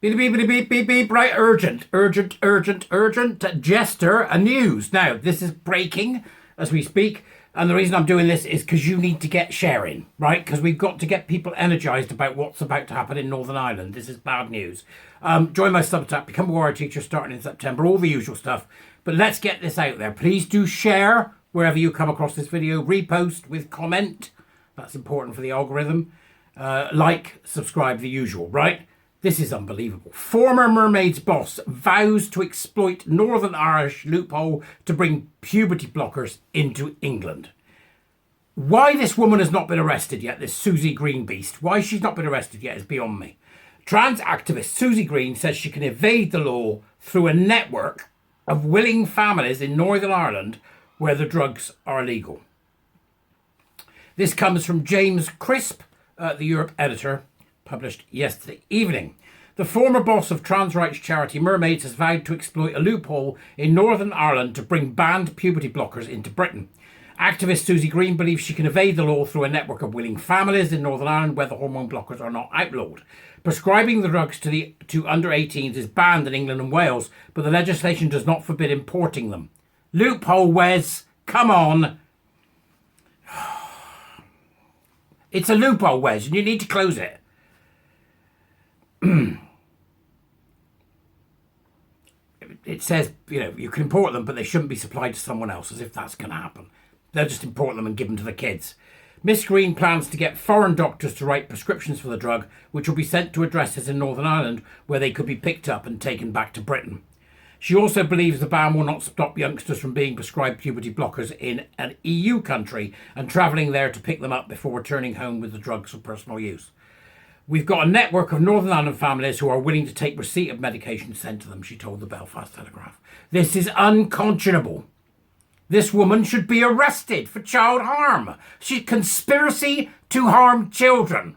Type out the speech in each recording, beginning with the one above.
Beep, beep, beep, beep, beep, beep, right, urgent, Edijester, a news. Now, this is breaking as we speak, and the reason I'm doing this is because you need to get sharing, right? Because we've got to get people energised about what's about to happen in Northern Ireland. This is bad news. Join my Substack, become a warrior teacher starting in September, all the usual stuff. But let's get this out there. Please do share wherever you come across this video, repost with comment. That's important for the algorithm. Like, subscribe, the usual, right? This is unbelievable. Former Mermaid's boss vows to exploit Northern Irish loophole to bring puberty blockers into England. Why this woman has not been arrested yet, this Susie Green beast, why she's not been arrested yet is beyond me. Trans activist Susie Green says she can evade the law through a network of willing families in Northern Ireland where the drugs are illegal. This comes from James Crisp, the Europe editor, published yesterday evening. The former boss of trans rights charity Mermaids has vowed to exploit a loophole in Northern Ireland to bring banned puberty blockers into Britain. Activist Susie Green believes she can evade the law through a network of willing families in Northern Ireland where the hormone blockers are not outlawed. Prescribing the drugs to under 18s is banned in England and Wales, but the legislation does not forbid importing them. Loophole, Wes. Come on. It's a loophole, Wes, and you need to close it. It says, you can import them, but they shouldn't be supplied to someone else, as if that's going to happen. They'll just import them and give them to the kids. Miss Green plans to get foreign doctors to write prescriptions for the drug, which will be sent to addresses in Northern Ireland, where they could be picked up and taken back to Britain. She also believes the ban will not stop youngsters from being prescribed puberty blockers in an EU country and travelling there to pick them up before returning home with the drugs for personal use. We've got a network of Northern Ireland families who are willing to take receipt of medication sent to them, she told the Belfast Telegraph. This is unconscionable. This woman should be arrested for child harm. She's conspiracy to harm children.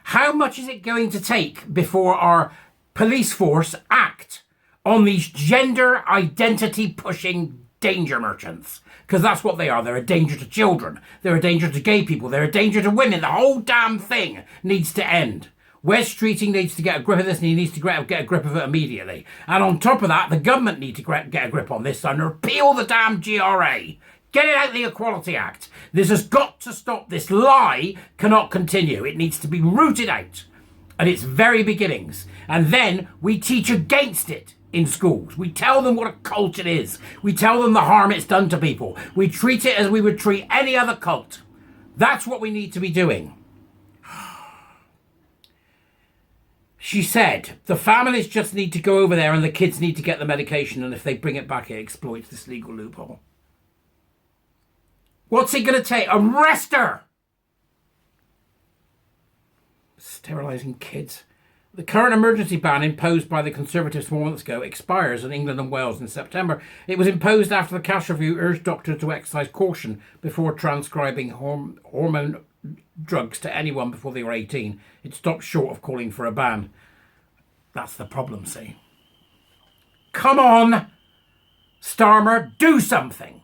How much is it going to take before our police force act on these gender identity pushing danger merchants? Because that's what they are. They're a danger to children. They're a danger to gay people. They're a danger to women. The whole damn thing needs to end. Wes Streeting needs to get a grip of this, and he needs to get a grip of it immediately. And on top of that, the government need to get a grip on this and repeal the damn GRA. Get it out of the Equality Act. This has got to stop. This lie cannot continue. It needs to be rooted out at its very beginnings. And then we teach against it in schools. We tell them what a cult it is. We tell them the harm it's done to people. We treat it as we would treat any other cult. That's what we need to be doing. She said, the families just need to go over there and the kids need to get the medication, and if they bring it back, it exploits this legal loophole. What's it going to take? Arrest her! Sterilising kids. The current emergency ban imposed by the Conservatives 4 months ago expires in England and Wales in September. It was imposed after the Cash Review urged doctors to exercise caution before transcribing hormone drugs to anyone before they were 18. It stopped short of calling for a ban. That's the problem, see. Come on, Starmer, do something.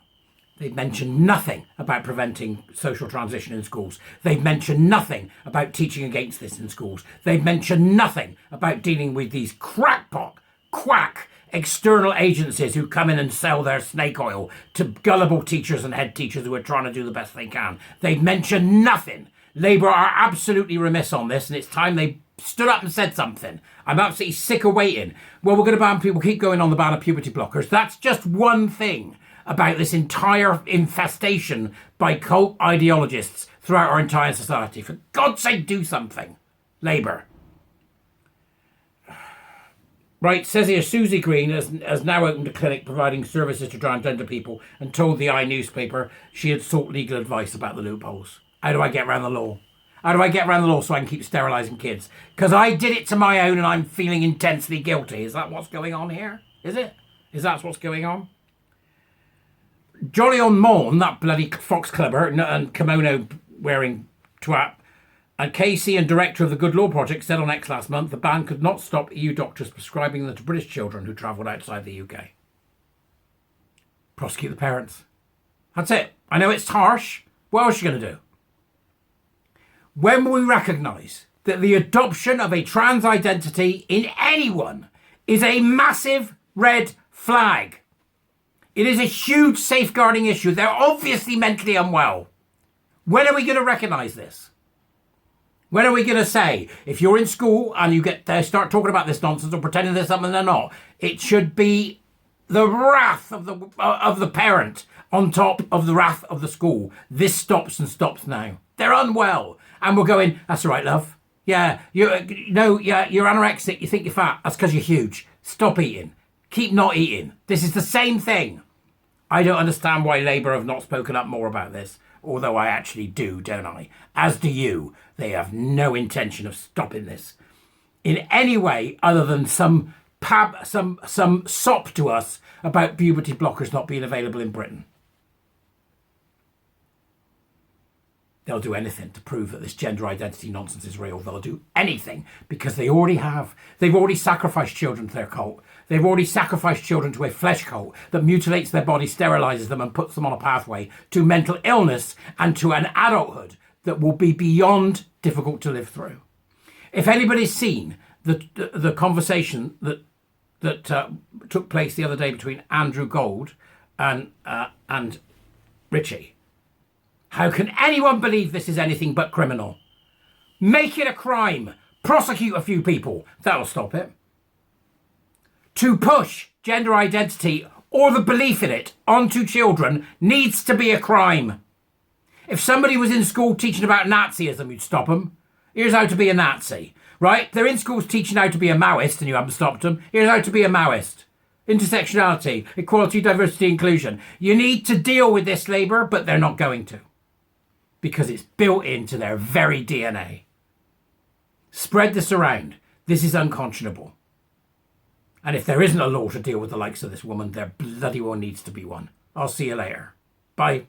They've mentioned nothing about preventing social transition in schools. They've mentioned nothing about teaching against this in schools. They've mentioned nothing about dealing with these crackpot, quack external agencies who come in and sell their snake oil to gullible teachers and head teachers who are trying to do the best they can. They've mentioned nothing. Labour are absolutely remiss on this, and it's time they stood up and said something. I'm absolutely sick of waiting. Well, we're going to ban people, keep going on the ban of puberty blockers. That's just one thing about this entire infestation by cult ideologists throughout our entire society. For God's sake, do something, Labour. Right, says here, Susie Green has now opened a clinic providing services to transgender people and told the newspaper she had sought legal advice about the loopholes. How do I get around the law? How do I get around the law so I can keep sterilising kids? Because I did it to my own and I'm feeling intensely guilty. Is that what's going on here? Is it? Is that what's going on? Jolly on Mon, that bloody fox clubber and kimono wearing twat, and Casey and director of the Good Law Project said on X last month the ban could not stop EU doctors prescribing them to British children who travelled outside the UK. Prosecute the parents. That's it. I know it's harsh. What else are you going to do? When will we recognise that the adoption of a trans identity in anyone is a massive red flag. It is a huge safeguarding issue. They're obviously mentally unwell. When are we going to recognise this? When are we going to say, if you're in school and you start talking about this nonsense or pretending there's something they're not, it should be the wrath of the parent on top of the wrath of the school. This stops and stops now. They're unwell. And we're going, that's all right, love. Yeah, you're anorexic. You think you're fat. That's because you're huge. Stop eating. Keep not eating. This is the same thing. I don't understand why Labour have not spoken up more about this. Although I actually do, don't I? As do you. They have no intention of stopping this in any way other than some sop to us about puberty blockers not being available in Britain. They'll do anything to prove that this gender identity nonsense is real. They'll do anything because they already have. They've already sacrificed children to their cult. They've already sacrificed children to a flesh cult that mutilates their body, sterilises them and puts them on a pathway to mental illness and to an adulthood that will be beyond difficult to live through. If anybody's seen the conversation that took place the other day between Andrew Gold and Richie, how can anyone believe this is anything but criminal? Make it a crime. Prosecute a few people. That'll stop it. To push gender identity or the belief in it onto children needs to be a crime. If somebody was in school teaching about Nazism, you'd stop them. Here's how to be a Nazi, right? They're in schools teaching how to be a Maoist and you haven't stopped them. Here's how to be a Maoist. Intersectionality, equality, diversity, inclusion. You need to deal with this, Labour, but they're not going to. Because it's built into their very DNA. Spread this around. This is unconscionable. And if there isn't a law to deal with the likes of this woman, there bloody well needs to be one. I'll see you later. Bye.